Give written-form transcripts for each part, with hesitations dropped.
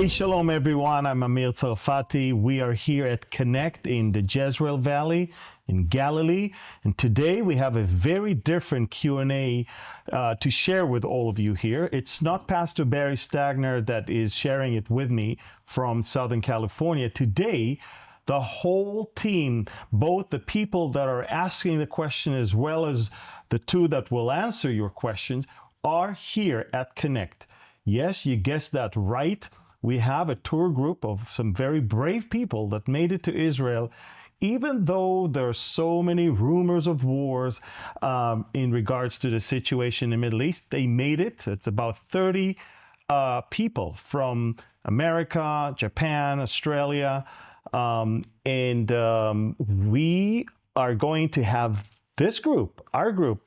Hey, shalom everyone. I'm Amir Tsarfati. We are here at Connect in the Jezreel Valley in Galilee. And today we have a very different Q&A to share with all of you here. It's not Pastor Barry Stagner that is sharing it with me from Southern California. Today, the whole team, both the people that are asking the question as well as the two that will answer your questions, are here at Connect. Yes, you guessed that right. We have a tour group of some very brave people that made it to Israel, even though there are so many rumors of wars in regards to the situation in the Middle East. They made it. It's about 30 people from America, Japan, Australia, and we are going to have this group, our group,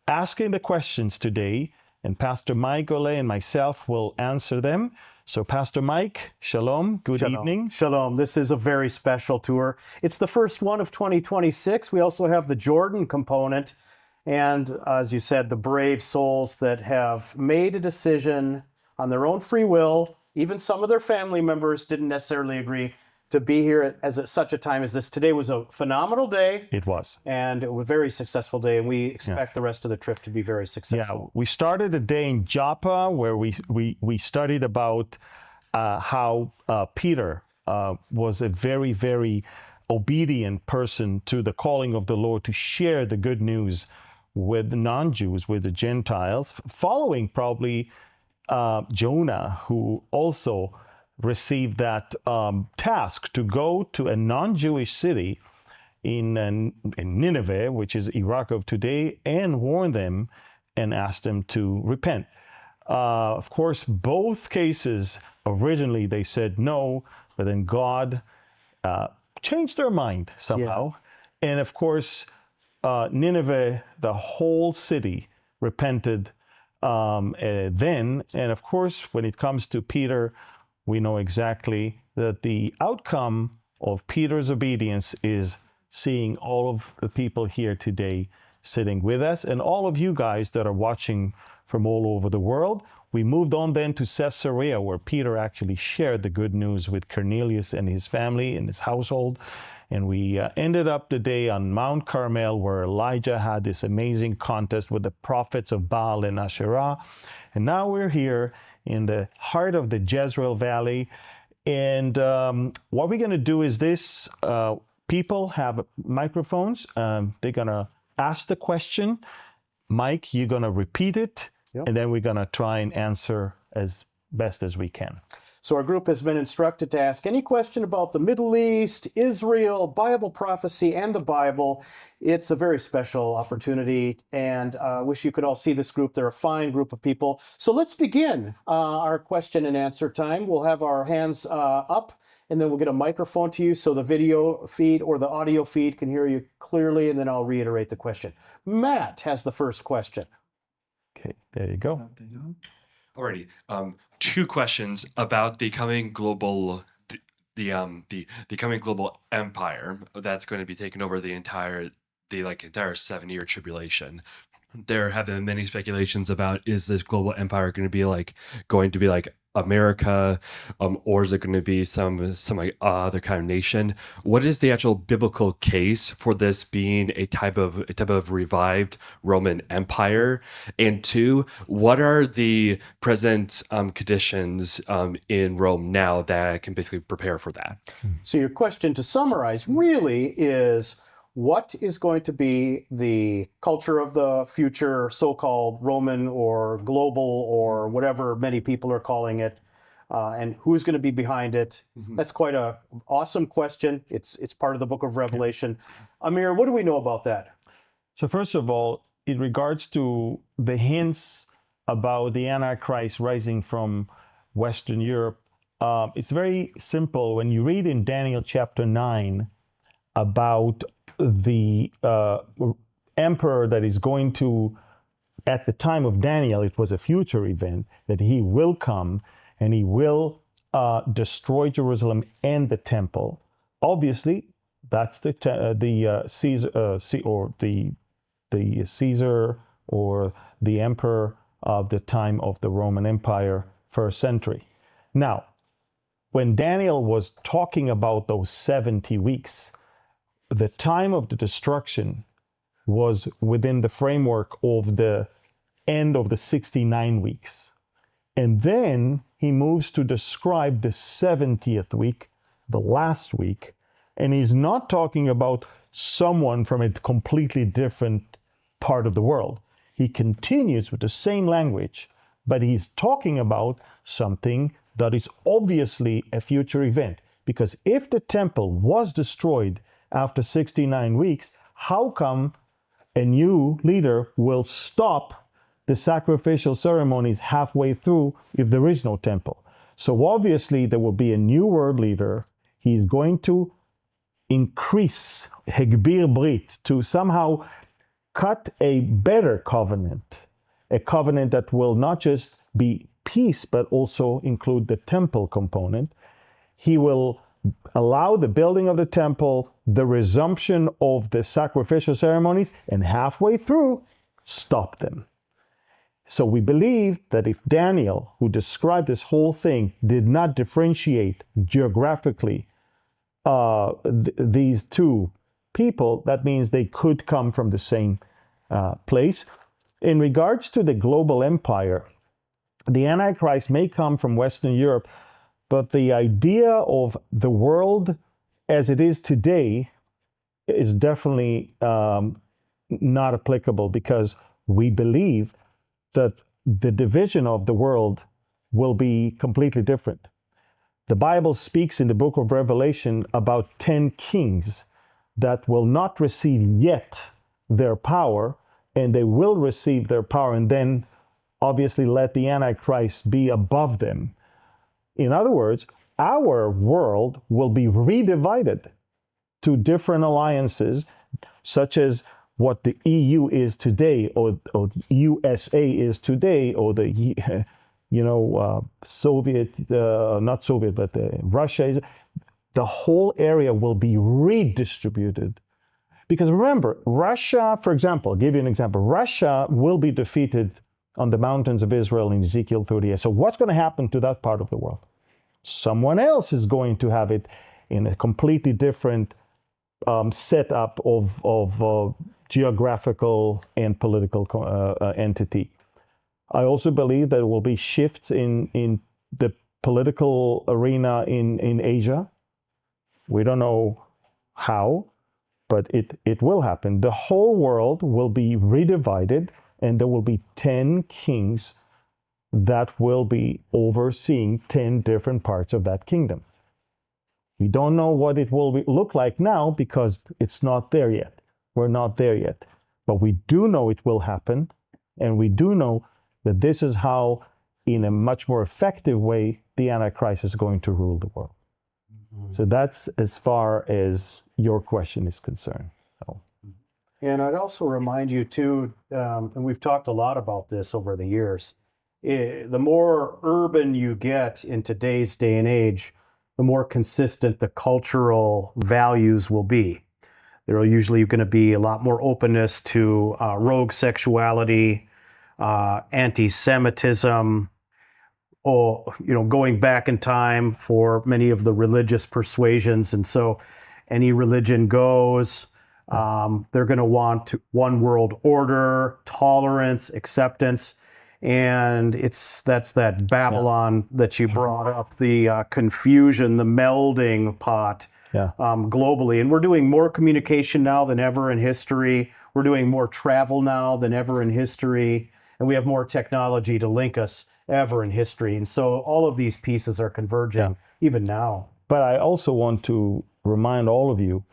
asking the questions today, and Pastor Mike Golay and myself will answer them. So Pastor Mike, shalom, good evening. Shalom. This is a very special tour. It's the first one of 2026. We also have the Jordan component. And as you said, the brave souls that have made a decision on their own free will. Even some of their family members didn't necessarily agree to be here at such a time as this. Today was a phenomenal day. It was. And it was a very successful day, and we expect the rest of the trip to be very successful. Yeah, we started a day in Joppa where we studied about how Peter was a very, very obedient person to the calling of the Lord to share the good news with the non-Jews, with the Gentiles, following probably Jonah, who also received that task to go to a non-Jewish city in Nineveh, which is Iraq of today, and warn them and ask them to repent. Of course, both cases, originally they said no, but then God changed their mind somehow. Yeah. And of course, Nineveh, the whole city repented then. And of course, when it comes to Peter, we know exactly that the outcome of Peter's obedience is seeing all of the people here today sitting with us and all of you guys that are watching from all over the world. We moved on then to Caesarea, where Peter actually shared the good news with Cornelius and his family and his household. And we ended up the day on Mount Carmel, where Elijah had this amazing contest with the prophets of Baal and Asherah. And now we're here in the heart of the Jezreel Valley. And what we're going to do is this. People have microphones. They're going to ask the question. Mike, you're going to repeat it. Yep. And then we're going to try and answer as best as we can. So our group has been instructed to ask any question about the Middle East, Israel, Bible prophecy, and the Bible. It's a very special opportunity, and I wish you could all see this group. They're a fine group of people. So let's begin our question and answer time. We'll have our hands up, and then we'll get a microphone to you so the video feed or the audio feed can hear you clearly, and then I'll reiterate the question. Matt has the first question. Okay, there you go. Alrighty. Two questions about the coming global, the coming global empire that's going to be taking over the entire 7-year tribulation. There have been many speculations about, is this global empire going to be like America, or is it going to be some other kind of nation? What is the actual biblical case for this being a type of revived Roman Empire? And two, what are the present conditions in Rome now that can basically prepare for that? So your question, to summarize, really is, what is going to be the culture of the future, so-called Roman or global or whatever many people are calling it, and who's going to be behind it? Mm-hmm. That's quite an awesome question. It's part of the book of Revelation. Amir, what do we know about that? So first of all, in regards to the hints about the Antichrist rising from Western Europe, it's very simple. When you read in Daniel chapter 9 about the emperor that is going to, at the time of Daniel, it was a future event, that he will come and he will destroy Jerusalem and the temple. Obviously, that's the Caesar, or the Caesar or the emperor of the time of the Roman Empire, first century. Now, when Daniel was talking about those 70 weeks, the time of the destruction was within the framework of the end of the 69 weeks. And then he moves to describe the 70th week, the last week, and he's not talking about someone from a completely different part of the world. He continues with the same language, but he's talking about something that is obviously a future event. Because if the temple was destroyed after 69 weeks, how come a new leader will stop the sacrificial ceremonies halfway through if there is no temple? So obviously there will be a new world leader. He's going to increase Hegbir Brit, to somehow cut a better covenant, a covenant that will not just be peace, but also include the temple component. He will allow the building of the temple, the resumption of the sacrificial ceremonies, and halfway through, stop them. So we believe that if Daniel, who described this whole thing, did not differentiate geographically these two people, that means they could come from the same place. In regards to the global empire, the Antichrist may come from Western Europe, but the idea of the world as it is today is definitely not applicable, because we believe that the division of the world will be completely different. The Bible speaks in the book of Revelation about 10 kings that will not receive yet their power, and they will receive their power and then obviously let the Antichrist be above them. In other words, our world will be redivided to different alliances, such as what the EU is today, or USA is today, or the Soviet, not Soviet, but Russia is. The whole area will be redistributed. Because remember, Russia, for example, I'll give you an example. Russia will be defeated on the mountains of Israel in Ezekiel 38. So what's going to happen to that part of the world? Someone else is going to have it in a completely different setup of geographical and political entity. I also believe there will be shifts in the political arena in Asia. We don't know how, but it will happen. The whole world will be redivided, and there will be 10 kings that will be overseeing 10 different parts of that kingdom. We don't know what it will look like now, because it's not there yet. We're not there yet. But we do know it will happen, and we do know that this is how, in a much more effective way, the Antichrist is going to rule the world. So that's as far as your question is concerned. So. And I'd also remind you too, and we've talked a lot about this over the years, the more urban you get in today's day and age, the more consistent the cultural values will be. There are usually going to be a lot more openness to rogue sexuality, anti-Semitism, or going back in time for many of the religious persuasions. And so any religion goes. They're going to want one world order, tolerance, acceptance. And that's that Babylon that you brought up, the confusion, the melding pot globally. And we're doing more communication now than ever in history. We're doing more travel now than ever in history. And we have more technology to link us ever in history. And so all of these pieces are converging even now. But I also want to remind all of you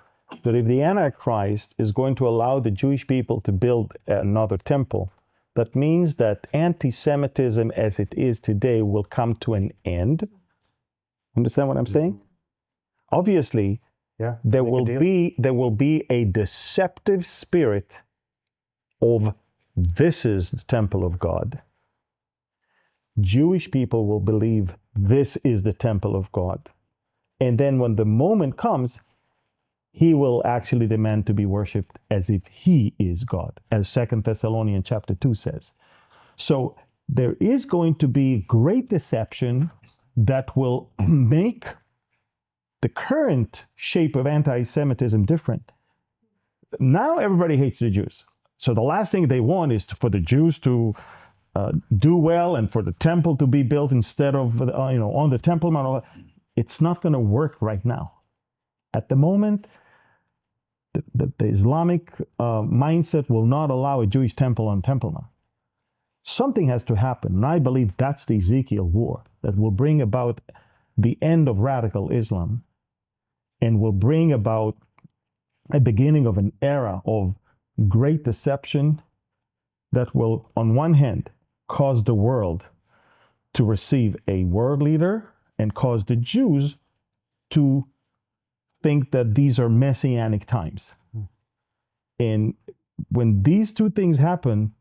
that if the Antichrist is going to allow the Jewish people to build another temple, that means that anti-Semitism as it is today will come to an end. Understand what I'm saying? Obviously, there will be a deceptive spirit of this is the temple of God. Jewish people will believe this is the temple of God. And then when the moment comes, he will actually demand to be worshipped as if he is God, as 2 Thessalonians chapter 2 says. So there is going to be great deception that will make the current shape of anti-Semitism different. Now everybody hates the Jews. So the last thing they want is for the Jews to do well and for the temple to be built instead of, on the Temple Mount. It's not going to work right now. At the moment, the Islamic mindset will not allow a Jewish temple on Temple Mount. Something has to happen, and I believe that's the Ezekiel war that will bring about the end of radical Islam and will bring about a beginning of an era of great deception that will, on one hand, cause the world to receive a world leader and cause the Jews to think that these are messianic times. And when these two things happen,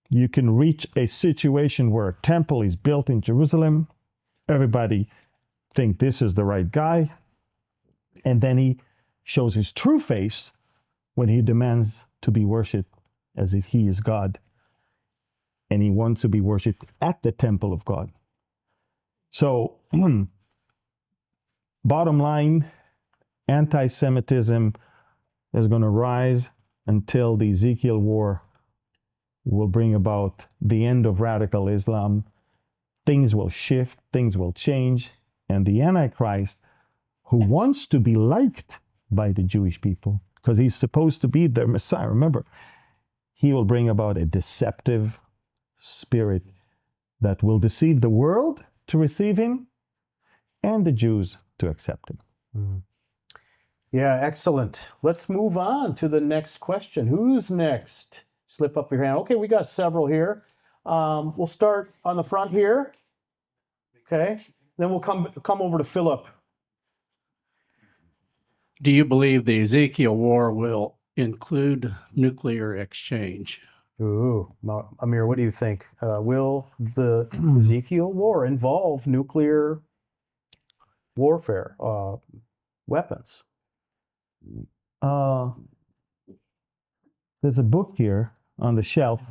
you can reach a situation where a temple is built in Jerusalem. Everybody think this is the right guy. And then he shows his true face when he demands to be worshipped as if he is God. And he wants to be worshipped at the temple of God. So, bottom line, anti-Semitism is going to rise until the Ezekiel war will bring about the end of radical Islam. Things will shift, things will change, and the Antichrist, who wants to be liked by the Jewish people, because he's supposed to be their Messiah, remember, he will bring about a deceptive spirit that will deceive the world to receive him and the Jews to accept him. Mm-hmm. Yeah, excellent. Let's move on to the next question. Who's next? Slip up your hand. Okay, we got several here. We'll start on the front here. Okay, then we'll come over to Philip. Do you believe the Ezekiel war will include nuclear exchange? Ooh, Amir, what do you think? Will the Ezekiel war involve nuclear warfare, weapons? There's a book here on the shelf.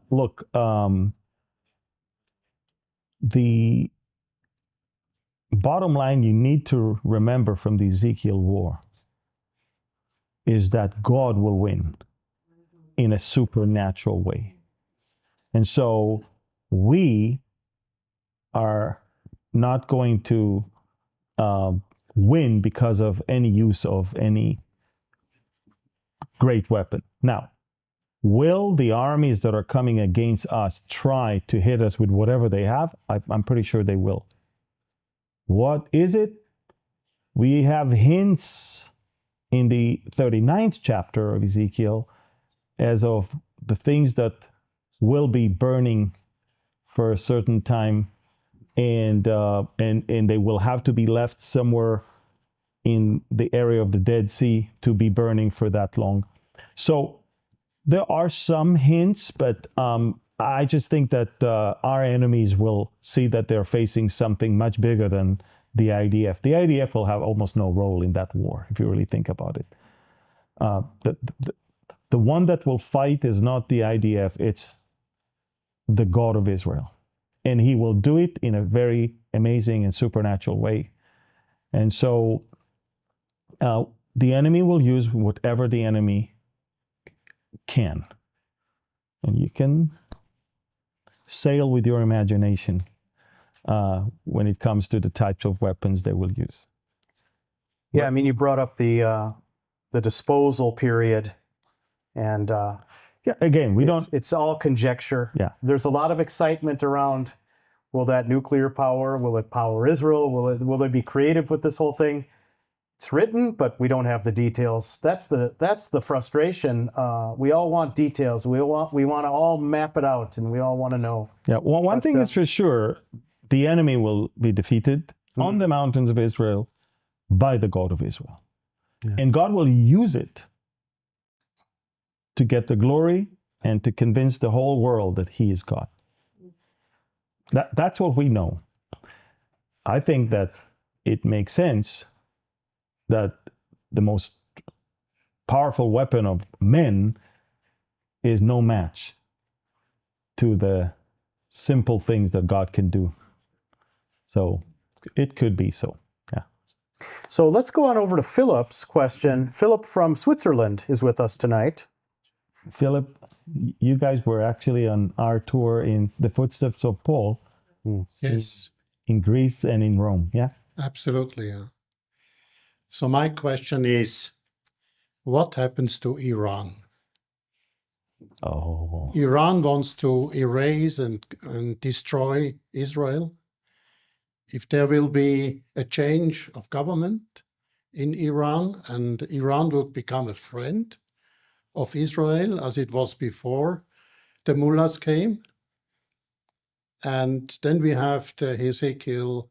Look, the bottom line you need to remember from the Ezekiel war is that God will win in a supernatural way. And so we are not going to win because of any use of any great weapon. Now, will the armies that are coming against us try to hit us with whatever they have? I'm pretty sure they will. What is it? We have hints in the 39th chapter of Ezekiel as of the things that will be burning for a certain time, and they will have to be left somewhere in the area of the Dead Sea to be burning for that long. So there are some hints, but I just think that our enemies will see that they're facing something much bigger than the IDF. The IDF will have almost no role in that war, if you really think about it. The one that will fight is not the IDF, it's the God of Israel. And he will do it in a very amazing and supernatural way. And so the enemy will use whatever the enemy can. And you can sail with your imagination when it comes to the types of weapons they will use. Yeah, I mean, you brought up the disposal period, and yeah, again, it's all conjecture. Yeah, there's a lot of excitement around. Will that nuclear power? Will it power Israel? Will they be creative with this whole thing? It's written, but we don't have the details. That's the frustration. We all want details. We want to all map it out, and we all want to know. Yeah, well, one thing is for sure, the enemy will be defeated on the mountains of Israel by the God of Israel. Yeah. And God will use it to get the glory and to convince the whole world that he is God. That's what we know. I think that it makes sense that the most powerful weapon of men is no match to the simple things that God can do. So it could be so. Yeah. So let's go on over to Philip's question. Philip from Switzerland is with us tonight. Philip, you guys were actually on our tour in the footsteps of Paul. Yes, In Greece and in Rome. Yeah. absolutely. Yeah. So my question is, what happens to Iran? Oh. Iran wants to erase and destroy Israel. If there will be a change of government in Iran and Iran would become a friend of Israel as it was before the mullahs came, and then we have the Ezekiel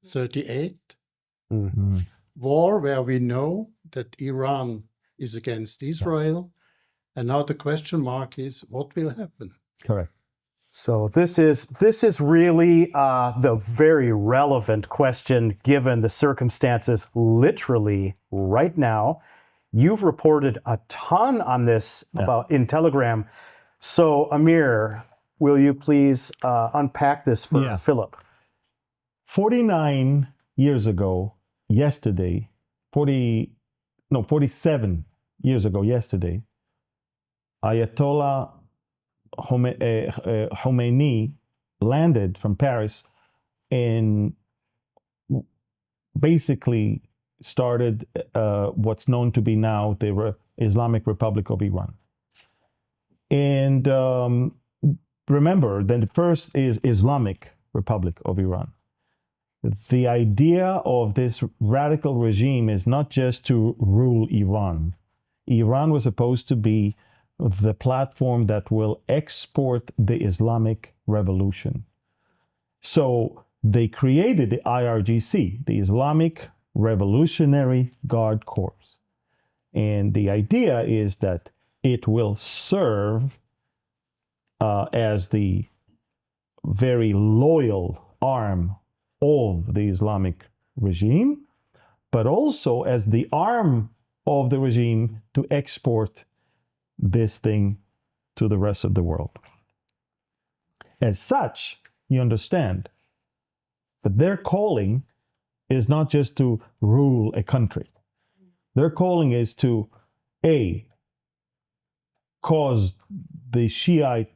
38 Mhm. war where we know that Iran is against Israel. And now the question mark is, what will happen? Correct. So this is really the very relevant question given the circumstances literally right now. You've reported a ton on this about in Telegram. So Amir, will you please unpack this for Philip? 49 years ago, yesterday, 47 years ago, yesterday, Ayatollah Khomeini landed from Paris and basically started what's known to be now the Islamic Republic of Iran. And remember, then the first is Islamic Republic of Iran. The idea of this radical regime is not just to rule Iran. Iran was supposed to be the platform that will export the Islamic revolution. So they created the IRGC, the Islamic Revolutionary Guard Corps. And the idea is that it will serve as the very loyal arm of the Islamic regime, but also as the arm of the regime to export this thing to the rest of the world. As such, you understand that their calling is not just to rule a country. Their calling is to, A, cause the Shiite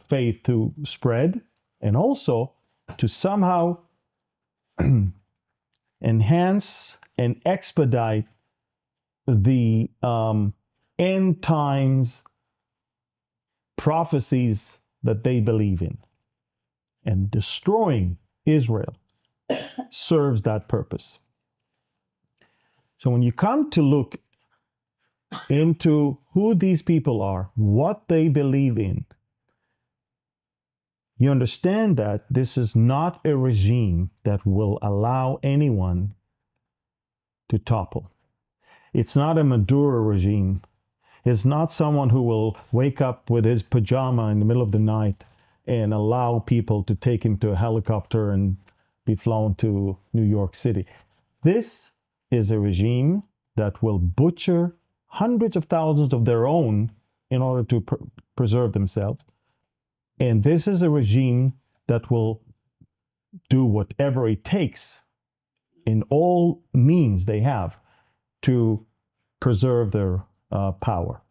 faith to spread, and also to somehow enhance and expedite the end times prophecies that they believe in. And destroying Israel serves that purpose. So when you come to look into who these people are, what they believe in, you understand that this is not a regime that will allow anyone to topple. It's not a Maduro regime. It's not someone who will wake up with his pajama in the middle of the night and allow people to take him to a helicopter and be flown to New York City. This is a regime that will butcher hundreds of thousands of their own in order to preserve themselves. And this is a regime that will do whatever it takes in all means they have to preserve their power.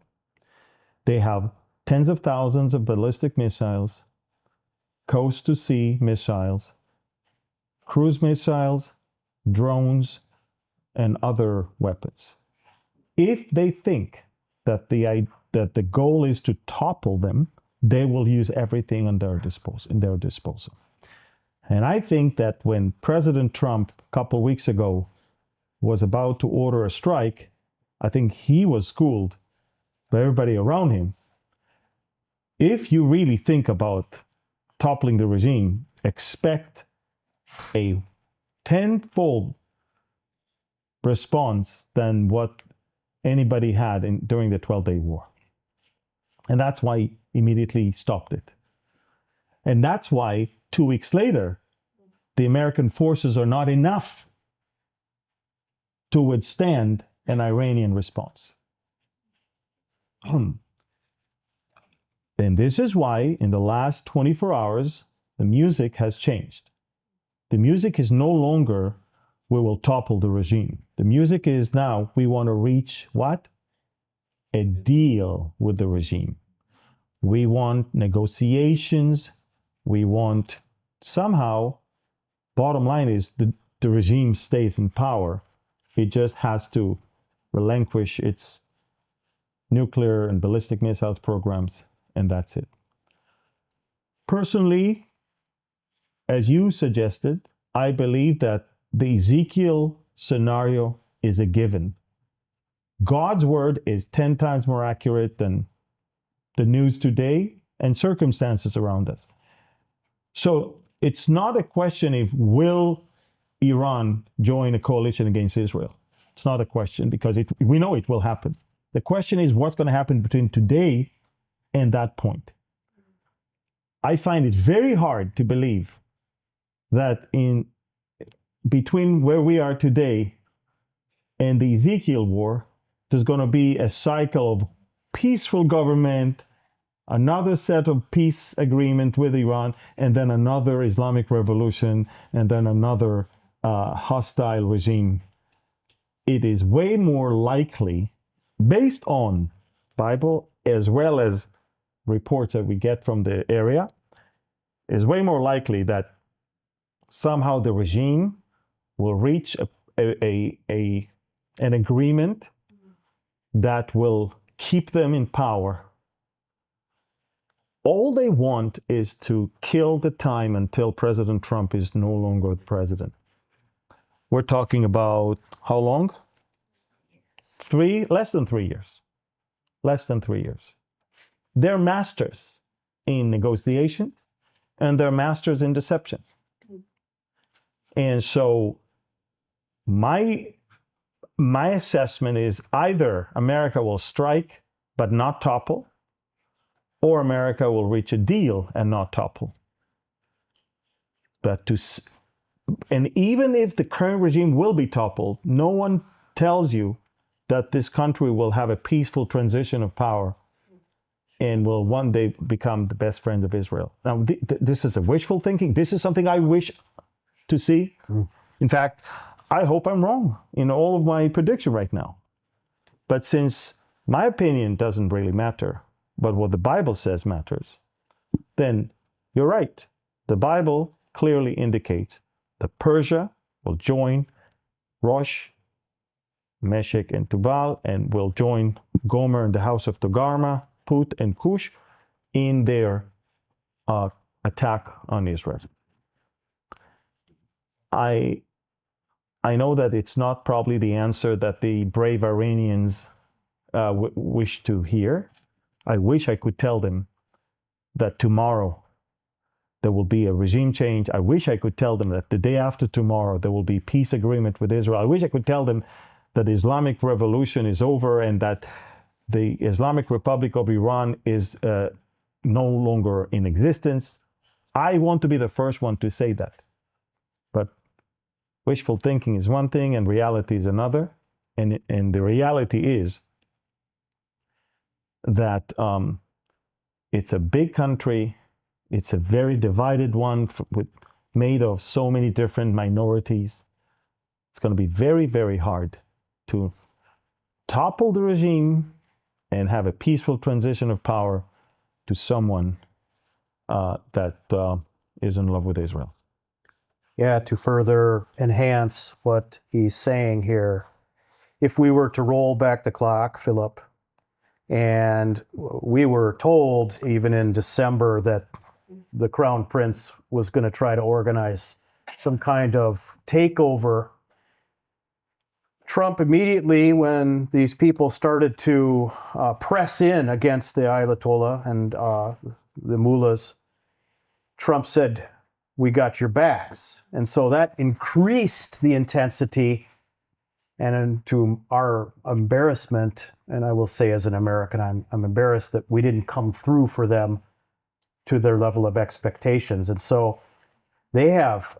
They have tens of thousands of ballistic missiles, coast-to-sea missiles, cruise missiles, drones, and other weapons. If they think that the goal is to topple them, they will use everything in their disposal. And I think that when President Trump, a couple of weeks ago, was about to order a strike, I think he was schooled by everybody around him. If you really think about toppling the regime, expect a tenfold response than what anybody had during the 12-day war. And that's why he immediately stopped it. And that's why 2 weeks later, the American forces are not enough to withstand an Iranian response. And this is why in the last 24 hours, the music has changed. The music is no longer, we will topple the regime. The music is now, we want to reach what? A deal with the regime. We want negotiations. We want somehow, bottom line is the regime stays in power. It just has to relinquish its nuclear and ballistic missiles programs, and that's it. Personally, as you suggested, I believe that the Ezekiel scenario is a given. God's word is 10 times more accurate than the news today and circumstances around us. So it's not a question of will Iran join a coalition against Israel. It's not a question because we know it will happen. The question is what's going to happen between today and that point. I find it very hard to believe that in between where we are today and the Ezekiel war, there's going to be a cycle of peaceful government, another set of peace agreement with Iran, and then another Islamic revolution, and then another hostile regime. It is way more likely, based on Bible as well as reports that we get from the area, is way more likely that somehow the regime will reach an agreement that will keep them in power. All they want is to kill the time until President Trump is no longer the president. We're talking about how long? Less than 3 years. Less than 3 years. They're masters in negotiations and they're masters in deception. And so my assessment is either America will strike but not topple, or America will reach a deal and not topple. And even if the current regime will be toppled, no one tells you that this country will have a peaceful transition of power and will one day become the best friend of Israel. Now, this is a wishful thinking. This is something I wish to see. In fact, I hope I'm wrong in all of my prediction right now. But since my opinion doesn't really matter, but what the Bible says matters, then you're right. The Bible clearly indicates that Persia will join Rosh, Meshech, and Tubal, and will join Gomer and the house of Togarmah, Put, and Cush in their attack on Israel. I know that it's not probably the answer that the brave Iranians wish to hear. I wish I could tell them that tomorrow there will be a regime change. I wish I could tell them that the day after tomorrow there will be peace agreement with Israel. I wish I could tell them that the Islamic Revolution is over and that the Islamic Republic of Iran is no longer in existence. I want to be the first one to say that. But wishful thinking is one thing and reality is another. And the reality is that it's a big country. It's a very divided one made of so many different minorities. It's going to be very, very hard to topple the regime and have a peaceful transition of power to someone that is in love with Israel. Yeah, to further enhance what he's saying here, if we were to roll back the clock, Philip, and we were told even in December that the Crown Prince was going to try to organize some kind of takeover, Trump immediately, when these people started to press in against the Ayatollah and the mullahs, Trump said, "We got your backs." And so that increased the intensity. And to our embarrassment, and I will say as an American, I'm embarrassed that we didn't come through for them to their level of expectations. And so they have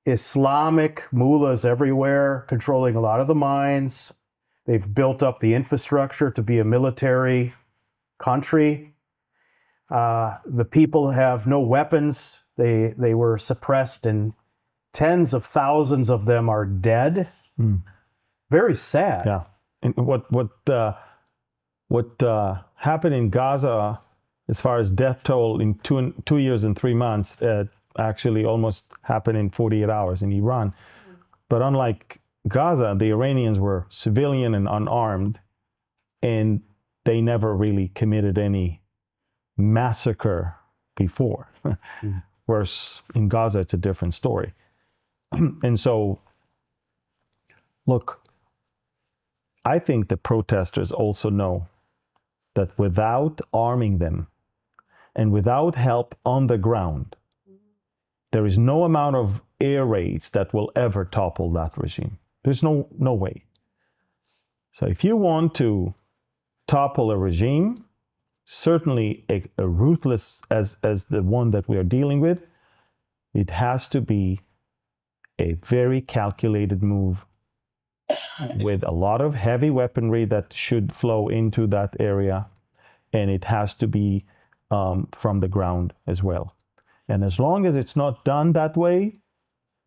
Islamic mullahs everywhere controlling a lot of the mines. They've built up the infrastructure to be a military country. The people have no weapons. They were suppressed, and tens of thousands of them are dead. Very sad. Yeah. And what happened in Gaza, as far as death toll in 2 years and 3 months, actually almost happened in 48 hours in Iran. But unlike Gaza, the Iranians were civilian and unarmed, and they never really committed any massacre before. Whereas in Gaza, it's a different story. And so, look, I think the protesters also know that without arming them and without help on the ground, there is no amount of air raids that will ever topple that regime. There's no way. So if you want to topple a regime, certainly a ruthless as the one that we are dealing with, it has to be a very calculated move with a lot of heavy weaponry that should flow into that area, and it has to be from the ground as well. And as long as it's not done that way,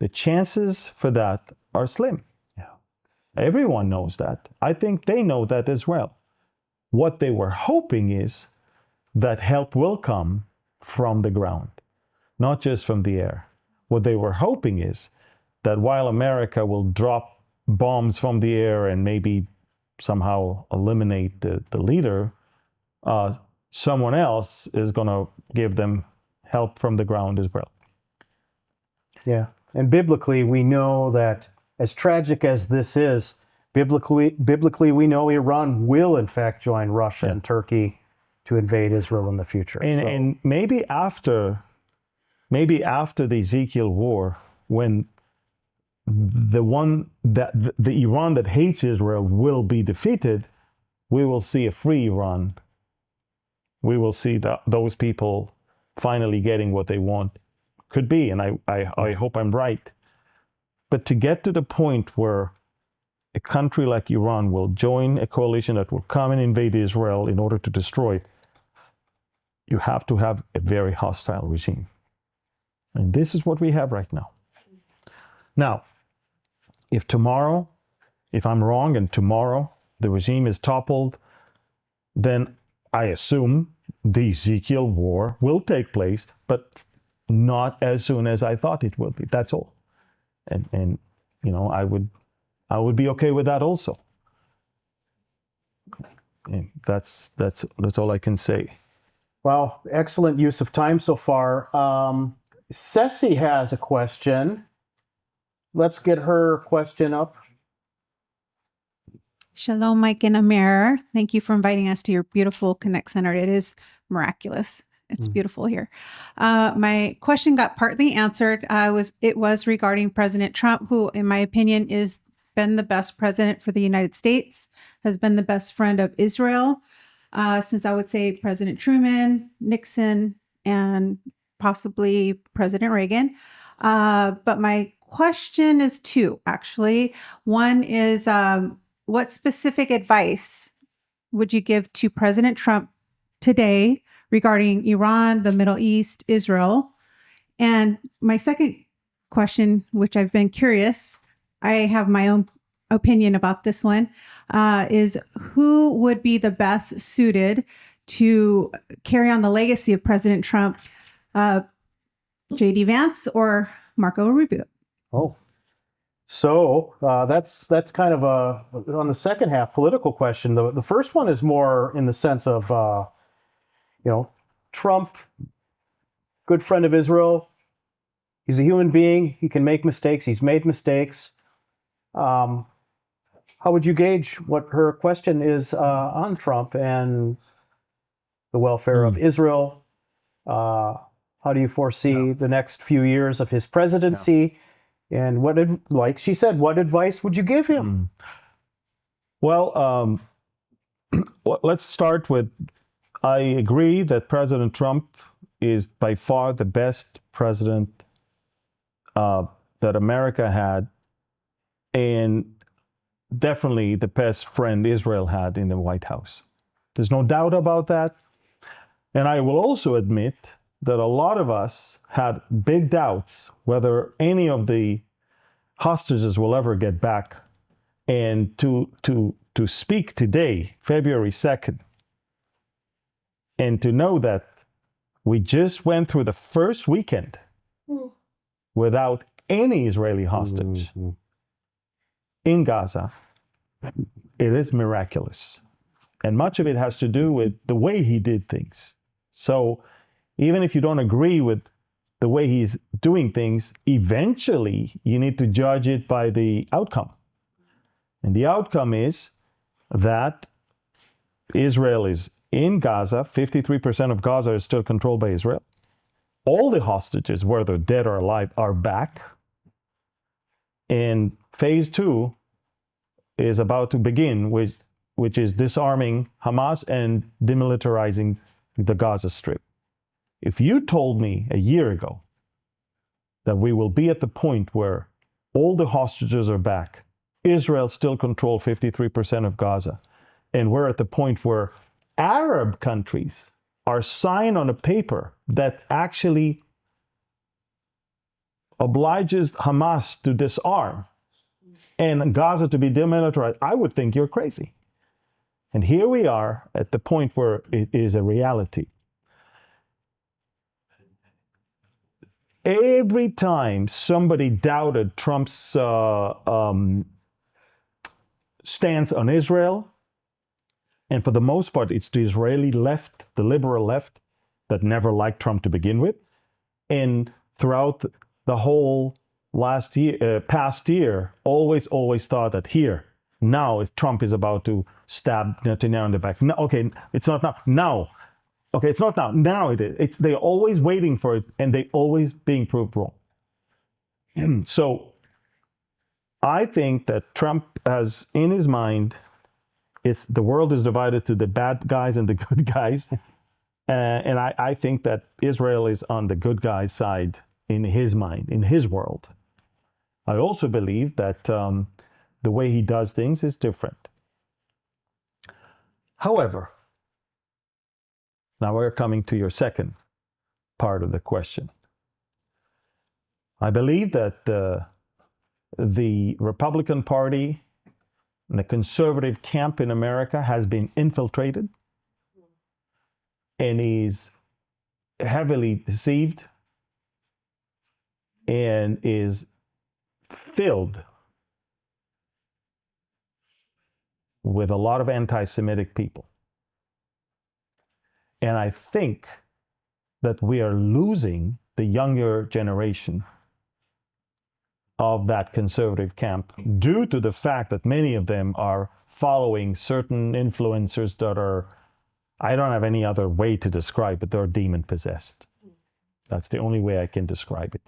the chances for that are slim. Yeah. Everyone knows that. I think they know that as well. What they were hoping is that help will come from the ground, not just from the air. What they were hoping is that while America will drop bombs from the air and maybe somehow eliminate the leader, someone else is going to give them help from the ground as well. Yeah. And biblically, we know that as tragic as this is, biblically we know Iran will in fact join Russia and Turkey to invade Israel in the future. And maybe after the Ezekiel war, when the Iran that hates Israel will be defeated, we will see a free Iran. We will see those people finally getting what they want. Could be, and I hope I'm right. But to get to the point where a country like Iran will join a coalition that will come and invade Israel in order to destroy it, you have to have a very hostile regime. And this is what we have right now. Now, if I'm wrong and tomorrow the regime is toppled, then I assume the Ezekiel war will take place, but not as soon as I thought it would be. That's all. And you know, I would be okay with that also. And that's all I can say. Well, excellent use of time so far. Ceci has a question. Let's get her question up. Shalom, Mike and Amir. Thank you for inviting us to your beautiful Connect Center. It is miraculous. It's beautiful here. My question got partly answered. It was regarding President Trump, who, in my opinion, is been the best president for the United States, has been the best friend of Israel, since I would say President Truman, Nixon, and possibly President Reagan. But my question is two, actually. One is, what specific advice would you give to President Trump today regarding Iran, the Middle East, Israel? And my second question, which I've been curious, I have my own opinion about this one, is who would be the best suited to carry on the legacy of President Trump, J.D. Vance or Marco Rubio? Oh, so that's kind of on the second half political question. The first one is more in the sense of, Trump, good friend of Israel. He's a human being. He can make mistakes. He's made mistakes. How would you gauge what her question is on Trump and the welfare of Israel? How do you foresee the next few years of his presidency? And like she said, what advice would you give him? Well, let's start with, I agree that President Trump is by far the best president that America had, and definitely the best friend Israel had in the White House. There's no doubt about that. And I will also admit that a lot of us had big doubts whether any of the hostages will ever get back. And to speak today, February 2nd, and to know that we just went through the first weekend without any Israeli hostage in Gaza, it is miraculous. And much of it has to do with the way he did things. So even if you don't agree with the way he's doing things, eventually you need to judge it by the outcome. And the outcome is that Israel is in Gaza. 53% of Gaza is still controlled by Israel. All the hostages, whether dead or alive, are back. And phase 2 is about to begin, which is disarming Hamas and demilitarizing the Gaza Strip. If you told me a year ago that we will be at the point where all the hostages are back, Israel still controls 53% of Gaza, and we're at the point where Arab countries are signed on a paper that actually obliges Hamas to disarm and Gaza to be demilitarized, I would think you're crazy. And here we are at the point where it is a reality. Every time somebody doubted Trump's stance on Israel, and for the most part, it's the Israeli left, the liberal left, that never liked Trump to begin with. And throughout the whole past year, always thought that now Trump is about to stab Netanyahu in the back. No, okay, it's not now. Now. Okay, it's not now. Now it is. They're always waiting for it, and they're always being proved wrong. So I think that Trump has in his mind, the world is divided to the bad guys and the good guys. And I think that Israel is on the good guys' side in his mind, in his world. I also believe that the way he does things is different. However, now we're coming to your second part of the question. I believe that the Republican Party and the conservative camp in America has been infiltrated and is heavily deceived and is filled with a lot of anti-Semitic people. And I think that we are losing the younger generation of that conservative camp due to the fact that many of them are following certain influencers that are, I don't have any other way to describe it, they're demon-possessed. That's the only way I can describe it.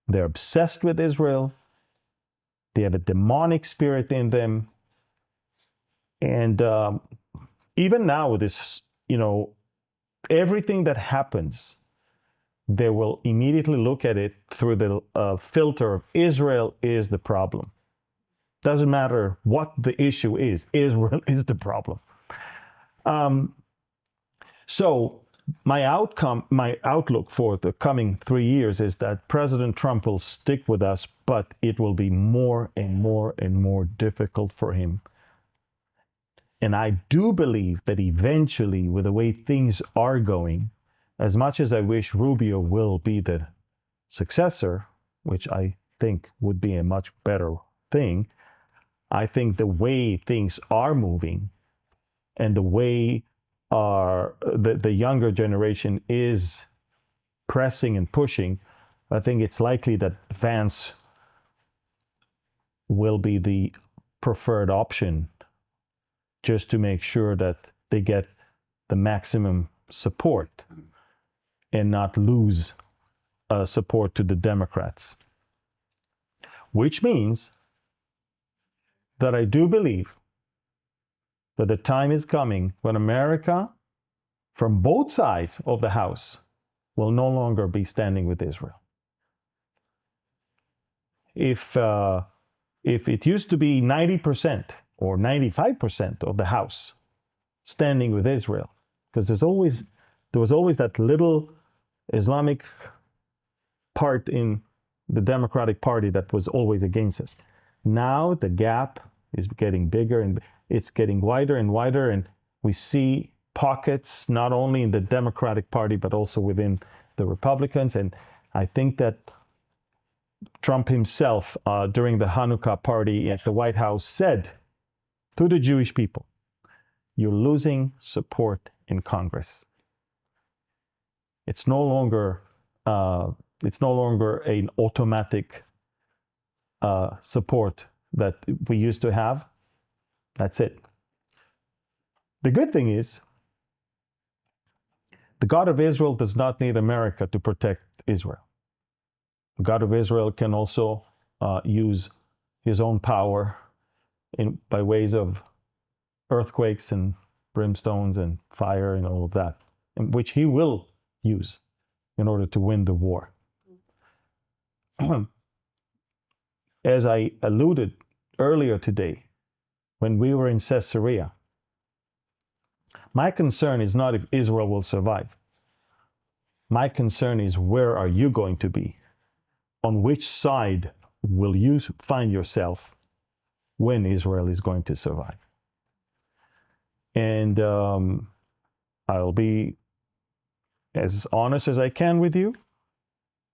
They're obsessed with Israel. They have a demonic spirit in them. And even now with this, everything that happens, they will immediately look at it through the filter of Israel is the problem. Doesn't matter what the issue is, Israel is the problem. So my outlook for the coming 3 years is that President Trump will stick with us, but it will be more and more and more difficult for him. And I do believe that eventually, with the way things are going, as much as I wish Rubio will be the successor, which I think would be a much better thing, I think the way things are moving and the way the younger generation is pressing and pushing, I think it's likely that Vance will be the preferred option, just to make sure that they get the maximum support and not lose support to the Democrats. Which means that I do believe that the time is coming when America, from both sides of the house, will no longer be standing with Israel. If it used to be 90% or 95% of the house standing with Israel, because there's always there was always that little Islamic part in the Democratic Party that was always against us. Now the gap is getting bigger and it's getting wider and wider, and we see pockets not only in the Democratic Party but also within the Republicans. And I think that Trump himself, during the Hanukkah party at the White House, said to the Jewish people, "You're losing support in Congress. It's no longer an automatic support that we used to have. That's it." The good thing is, the God of Israel does not need America to protect Israel. The God of Israel can also use his own power by ways of earthquakes and brimstones and fire and all of that, which he will use in order to win the war. As I alluded earlier today, when we were in Caesarea, my concern is not if Israel will survive. My concern is, where are you going to be? On which side will you find yourself when Israel is going to survive? And I'll be as honest as I can with you.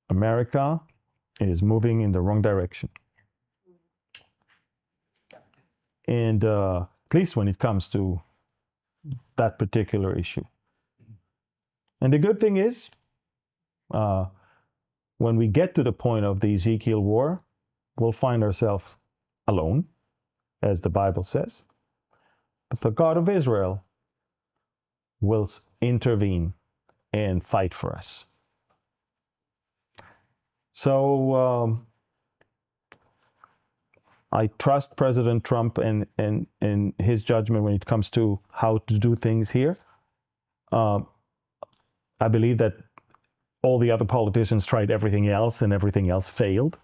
America is moving in the wrong direction. And at least when it comes to that particular issue. And the good thing is, when we get to the point of the Ezekiel war, we'll find ourselves alone, as the Bible says. But the God of Israel will intervene and fight for us. So I trust President Trump and his judgment when it comes to how to do things here. I believe that all the other politicians tried everything else and everything else failed.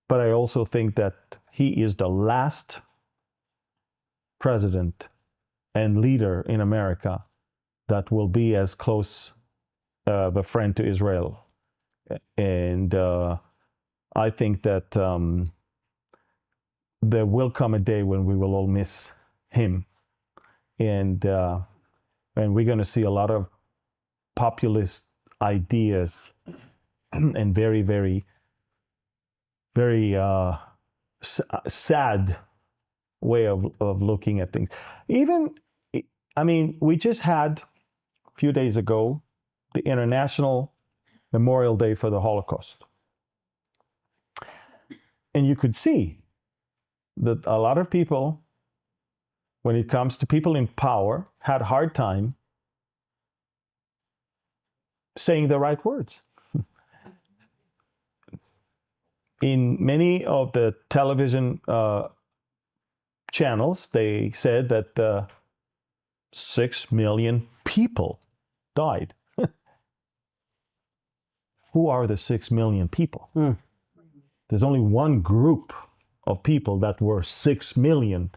But I also think that he is the last president and leader in America that will be as close of a friend to Israel. And I think that there will come a day when we will all miss him. And we're going to see a lot of populist ideas and very, very, very sad way of looking at things. Even, I mean, we just had a few days ago the International Memorial Day for the Holocaust. And you could see that a lot of people, when it comes to people in power, had a hard time saying the right words. In many of the television channels, they said that 6 million people died. Who are the 6 million people? There's only one group of people that were 6 million,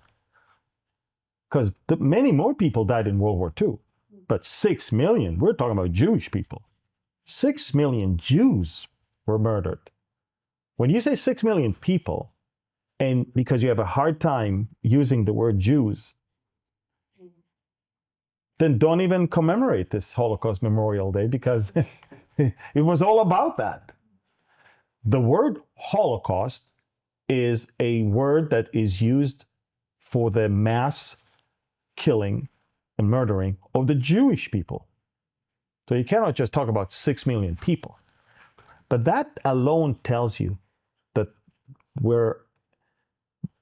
because many more people died in World War II. But 6 million, we're talking about Jewish people. 6 million Jews were murdered. When you say 6 million people, and because you have a hard time using the word Jews, then don't even commemorate this Holocaust Memorial Day, because it was all about that. The word Holocaust is a word that is used for the mass killing and murdering of the Jewish people. So you cannot just talk about 6 million people. But that alone tells you that we're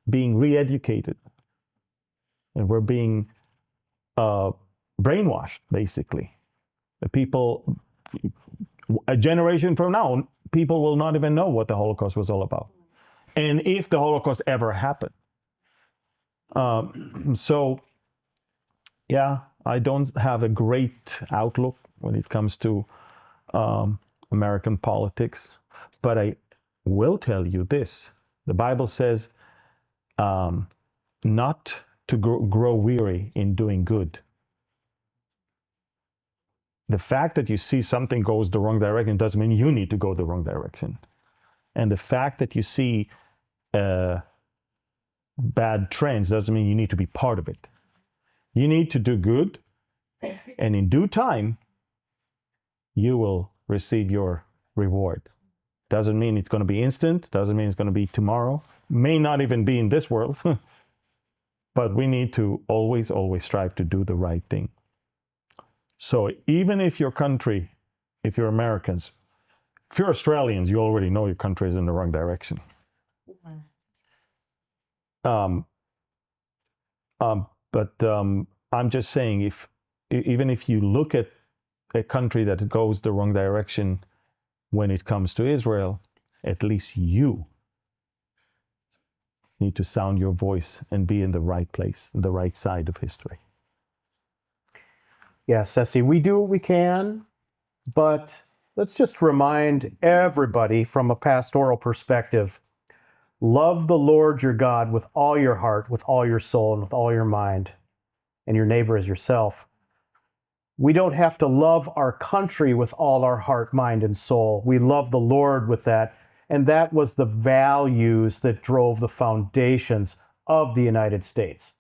being re-educated and we're being brainwashed, basically. The people, a generation from now, people will not even know what the Holocaust was all about, and if the Holocaust ever happened. So, yeah, I don't have a great outlook when it comes to American politics, but I will tell you this. The Bible says not to grow weary in doing good. the fact that you see something goes the wrong direction doesn't mean you need to go the wrong direction. And the fact that you see bad trends doesn't mean you need to be part of it. You need to do good, and in due time, you will receive your reward. Doesn't mean it's going to be instant, doesn't mean it's going to be tomorrow, may not even be in this world, but we need to always strive to do the right thing. So even if your country, if you're Americans, if you're Australians, you already know your country is in the wrong direction. But I'm just saying, even if you look at a country that goes the wrong direction when it comes to Israel, at least you need to sound your voice and be in the right place, the right side of history. Yes, Ceci, we do what we can, but let's just remind everybody from a pastoral perspective, love the Lord your God with all your heart, with all your soul, and with all your mind, and your neighbor as yourself. We don't have to love our country with all our heart, mind, and soul. We love the Lord with that, and that was the values that drove the foundations of the United States.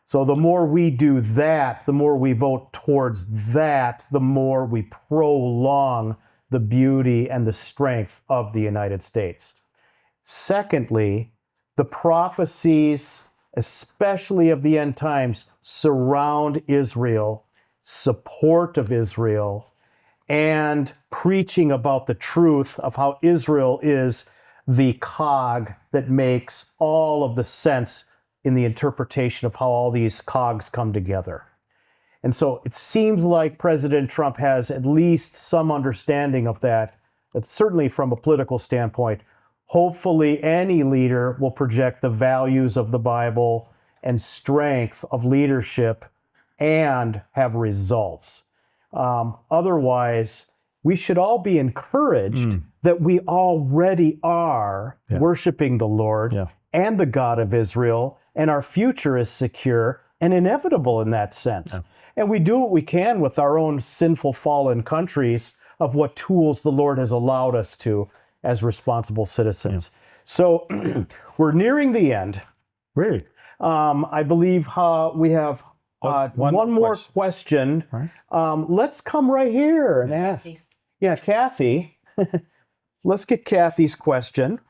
So the more we do that, the more we vote towards that, the more we prolong the beauty and the strength of the United States. Secondly, the prophecies, especially of the end times, surround Israel, support of Israel, and preaching about the truth of how Israel is the cog that makes all of the sense in the interpretation of how all these cogs come together. And so it seems like President Trump has at least some understanding of that, but certainly from a political standpoint. Hopefully any leader will project the values of the Bible and strength of leadership and have results. Otherwise, we should all be encouraged that we already are worshiping the Lord and the God of Israel, and our future is secure and inevitable in that sense. And we do what we can with our own sinful, fallen countries of what tools the Lord has allowed us to as responsible citizens. So we're nearing the end. Really? I believe we have one more question. Right. Let's come right here and ask. Yeah, Kathy. Let's get Kathy's question.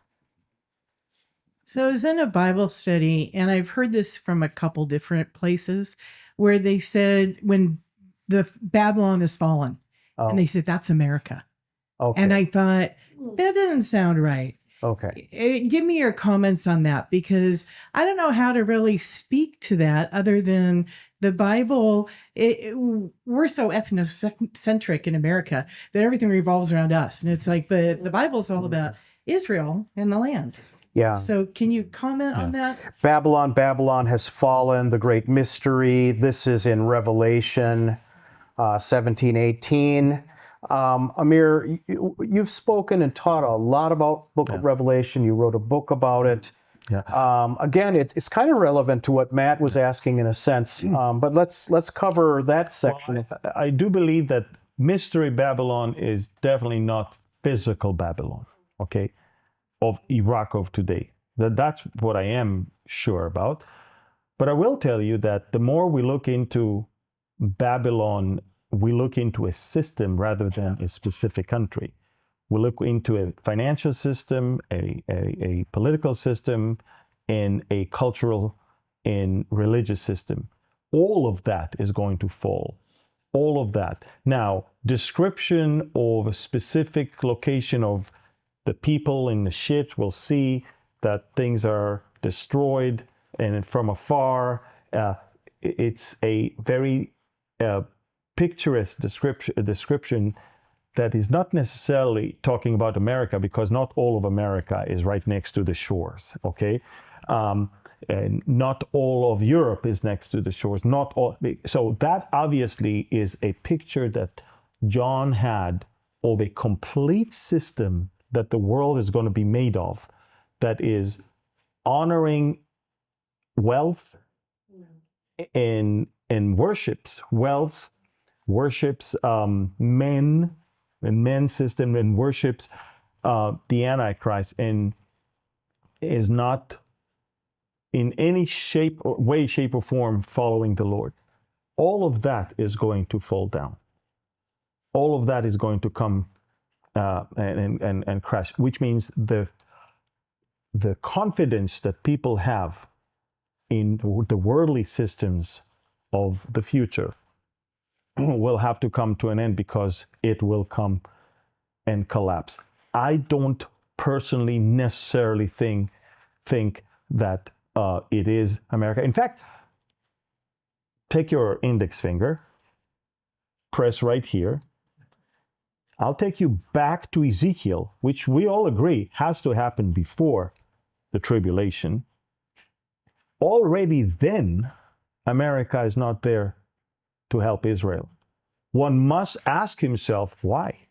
So I was in a Bible study, and I've heard this from a couple different places where they said when the Babylon is fallen, and they said that's America. Okay. And I thought that didn't sound right. Okay. Give me your comments on that, because I don't know how to really speak to that other than the Bible. We're so ethnocentric in America that everything revolves around us. And it's like, but the Bible's all about Israel and the land. Yeah. So can you comment on that? Babylon has fallen, the great mystery. This is in Revelation 17:18. Amir, you've spoken and taught a lot about Book of Revelation. You wrote a book about it. Again, it's kind of relevant to what Matt was asking in a sense, but let's cover that section. Well, I do believe that Mystery Babylon is definitely not physical Babylon, okay, of Iraq of today. That's what I am sure about. But I will tell you that the more we look into Babylon, we look into a system rather than a specific country. We look into a financial system, a political system, and a cultural and religious system. All of that is going to fall. All of that. Now, description of a specific location of the people in the ships will see that things are destroyed, and from afar, it's a very picturesque description that is not necessarily talking about America, because not all of America is right next to the shores, okay? And not all of Europe is next to the shores, not all. So that obviously is a picture that John had of a complete system that the world is going to be made of, that is honoring wealth and worships wealth worships men and men's system and worships the Antichrist and is not in any shape or form following the Lord, all of that is going to fall down. All of that is going to come and crash, which means the confidence that people have in the worldly systems of the future will have to come to an end, because it will come and collapse. I don't personally necessarily think that it is America. In fact, take your index finger, press right here. I'll take you back to Ezekiel, which we all agree has to happen before the tribulation. Already then, America is not there to help Israel. One must ask himself why.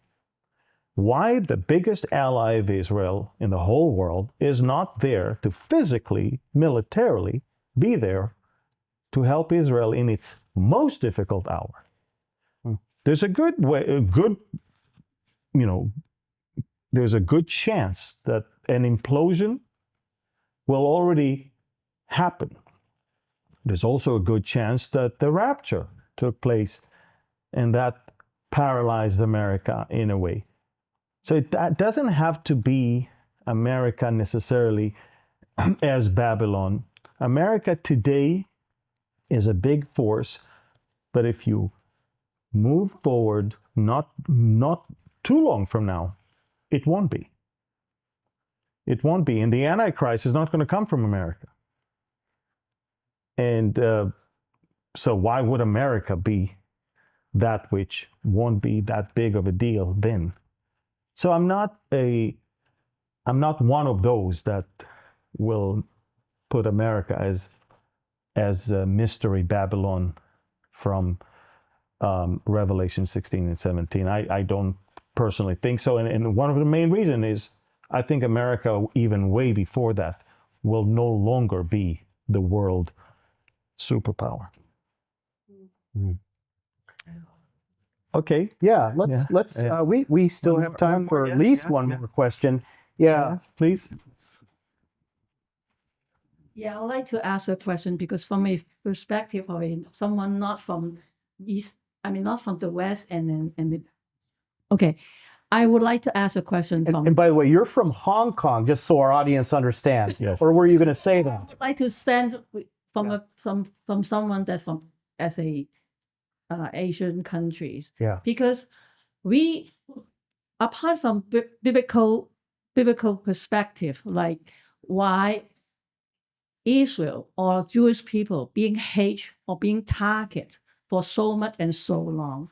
Why the biggest ally of Israel in the whole world is not there to physically, militarily be there to help Israel in its most difficult hour. There's a good there's a good chance that an implosion will already happen. There's also a good chance that the rapture took place and that paralyzed America in a way. So that doesn't have to be America necessarily as Babylon. America today is a big force, but if you move forward, not too long from now, it won't be. It won't be. And the Antichrist is not going to come from America. And so why would America be that which won't be that big of a deal then? So I'm not one of those that will put America as a mystery Babylon from Revelation 16 and 17. I don't personally think so. And one of the main reasons is I think America, even way before that, will no longer be the world superpower. Okay. Yeah, let's we still have time for at least one more question. Yeah, please. Yeah, I'd like to ask a question, because from a perspective of someone not from not from the West, okay, I would like to ask a question from. And by the way, you're from Hong Kong, just so our audience understands. Yes. Or were you going to say that? I'd like to stand from someone that from as a Asian countries. Yeah. Because we, apart from biblical perspective, like why Israel or Jewish people being hated or being targeted for so much and so long,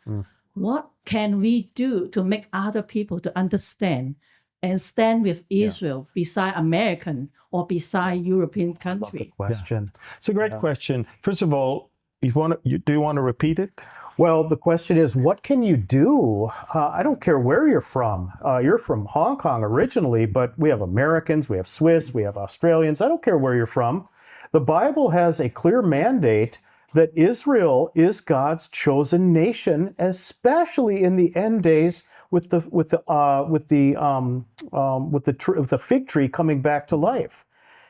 what can we do to make other people to understand and stand with Israel beside American or beside European countries? Love the question. It's a great question. First of all, do you want to repeat it? Well, the question is, what can you do? I don't care where you're from. You're from Hong Kong originally, but we have Americans, we have Swiss, we have Australians. I don't care where you're from. The Bible has a clear mandate that Israel is God's chosen nation, especially in the end days with the fig tree coming back to life.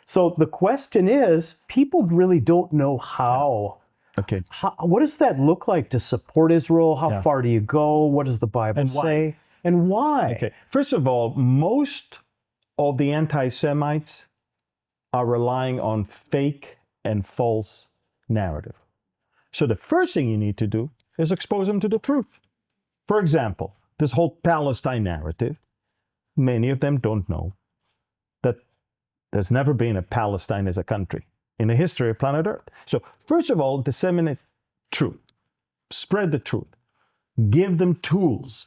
So the question is, people really don't know how. Okay. What does that look like to support Israel? How far do you go? What does the Bible say? And why? Okay. First of all, most of the anti-Semites are relying on fake and false narrative. So the first thing you need to do is expose them to the truth. For example, this whole Palestine narrative, many of them don't know that there's never been a Palestine as a country in the history of planet Earth. So first of all, disseminate truth. Spread the truth. Give them tools.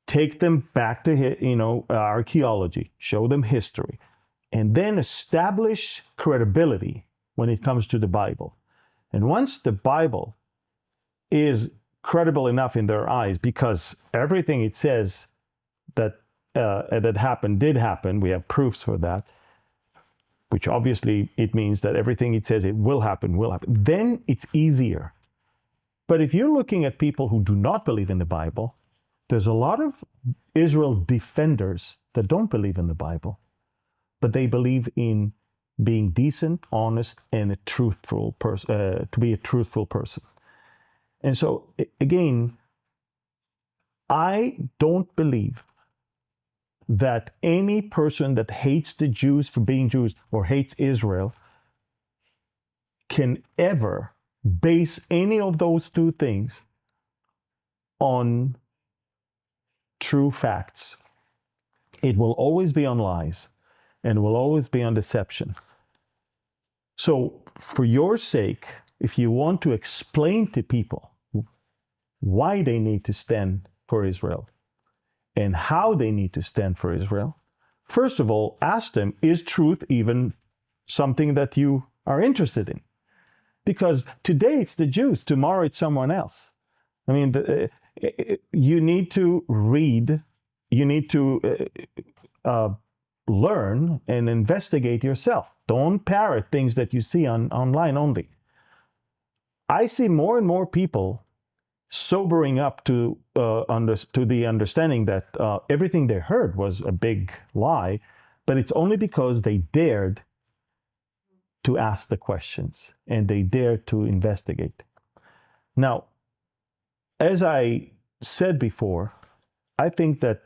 Take them back to archaeology. Show them history. And then establish credibility when it comes to the Bible. And once the Bible is credible enough in their eyes, because everything it says that happened did happen, we have proofs for that, which obviously it means that everything it says it will happen, then it's easier But if you're looking at people who do not believe in the Bible, there's a lot of Israel defenders that don't believe in the Bible, but they believe in being decent, honest, and a truthful person, to be a truthful person. And so, again, I don't believe that any person that hates the Jews for being Jews or hates Israel can ever base any of those two things on true facts. It will always be on lies and will always be on deception. So, for your sake, if you want to explain to people why they need to stand for Israel and how they need to stand for Israel, first of all, ask them, is truth even something that you are interested in? Because today it's the Jews, tomorrow it's someone else. I mean, you need to read, you need to learn and investigate yourself. Don't parrot things that you see online only. I see more and more people sobering up to the understanding that everything they heard was a big lie, but it's only because they dared to ask the questions and they dared to investigate. Now, as I said before, I think that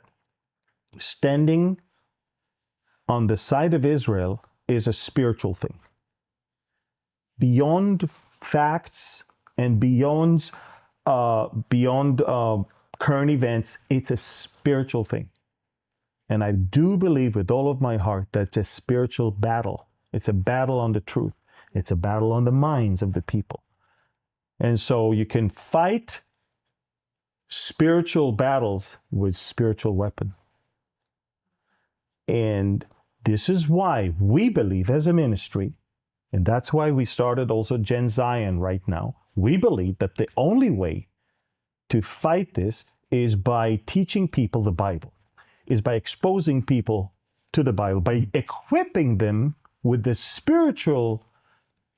standing on the side of Israel is a spiritual thing. Beyond facts and beyond current events, it's a spiritual thing. And I do believe with all of my heart that it's a spiritual battle. It's a battle on the truth. It's a battle on the minds of the people. And so you can fight spiritual battles with spiritual weapons. And this is why we believe as a ministry, and that's why we started also Gen Zion right now. We believe that the only way to fight this is by teaching people the Bible, is by exposing people to the Bible, by equipping them with the spiritual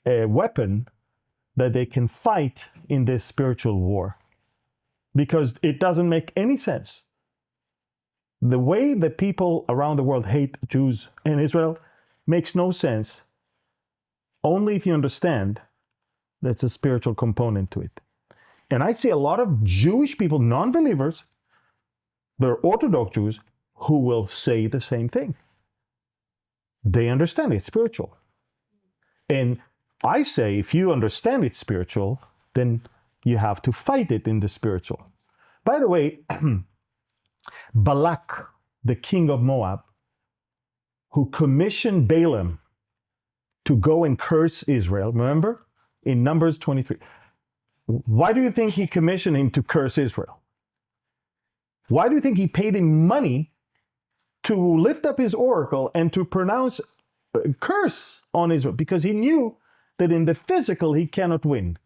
weapon that they can fight in this spiritual war. Because it doesn't make any sense. The way that people around the world hate Jews and Israel makes no sense, only if you understand there's a spiritual component to it. And I see a lot of Jewish people, non-believers, they're Orthodox Jews, who will say the same thing. They understand it's spiritual. And I say, if you understand it's spiritual, then you have to fight it in the spiritual. By the way, Balak, the king of Moab, who commissioned Balaam to go and curse Israel, remember? In Numbers 23. Why do you think he commissioned him to curse Israel? Why do you think he paid him money to lift up his oracle and to pronounce a curse on Israel? Because he knew that in the physical he cannot win.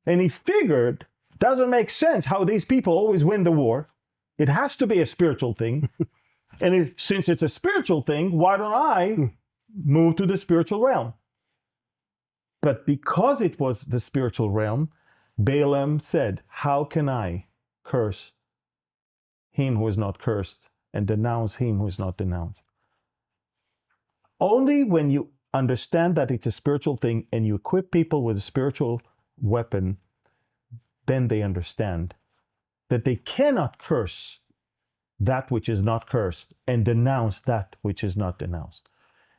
And he figured, doesn't make sense how these people always win the war. It has to be a spiritual thing. And since it's a spiritual thing, why don't I move to the spiritual realm? But because it was the spiritual realm, Balaam said, how can I curse him who is not cursed and denounce him who is not denounced? Only when you understand that it's a spiritual thing and you equip people with a spiritual weapon, then they understand that they cannot curse that which is not cursed and denounce that which is not denounced.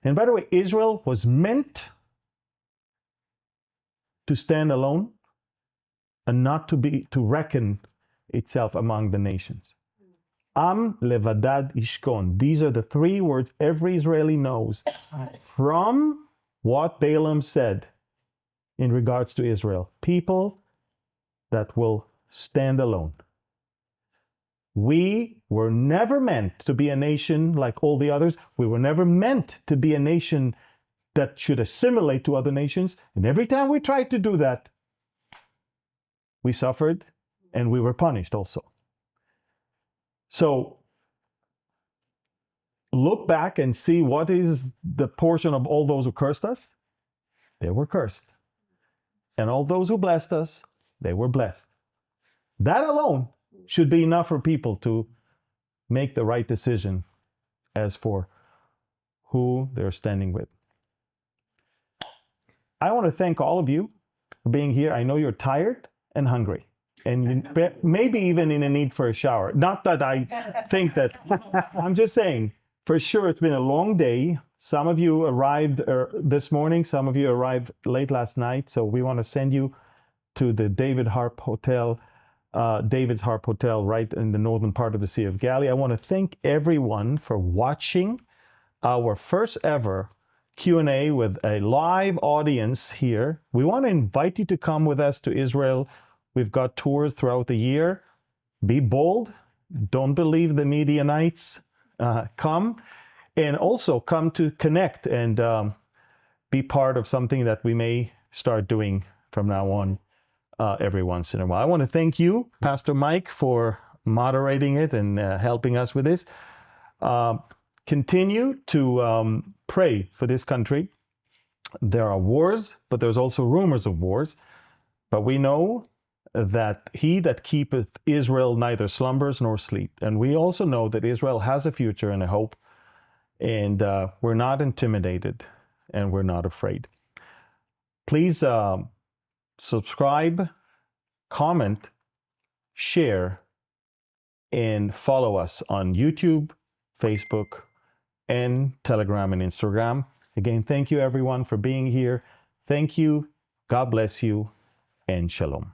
And by the way, Israel was meant to stand alone and not to reckon itself among the nations. Am levadad ishkon. These are the three words every Israeli knows from what Balaam said in regards to Israel. People that will stand alone. We were never meant to be a nation like all the others. We were never meant to be a nation that should assimilate to other nations. And every time we tried to do that, we suffered and we were punished also. So look back and see what is the portion of all those who cursed us. They were cursed. And all those who blessed us, They were blessed. That alone should be enough for people to make the right decision as for who they're standing with. I want to thank all of you for being here. I know you're tired and hungry, and maybe even in a need for a shower. Not that I think that, I'm just saying, for sure it's been a long day. Some of you arrived this morning, some of you arrived late last night, so we want to send you to the David's Harp Hotel right in the northern part of the Sea of Galilee. I want to thank everyone for watching our first ever Q&A with a live audience here. We want to invite you to come with us to Israel. We've got tours throughout the year. Be bold. Don't believe the Midianites. Come. And also come to connect and be part of something that we may start doing from now on every once in a while. I want to thank you, Pastor Mike, for moderating it and helping us with this. Continue to pray for this country. There are wars, but there's also rumors of wars. But we know that he that keepeth Israel neither slumbers nor sleep. And we also know that Israel has a future and a hope. And we're not intimidated and we're not afraid. Please subscribe, comment, share, and follow us on YouTube, Facebook, and Telegram and Instagram. Again, thank you everyone for being here. Thank you. God bless you, and shalom.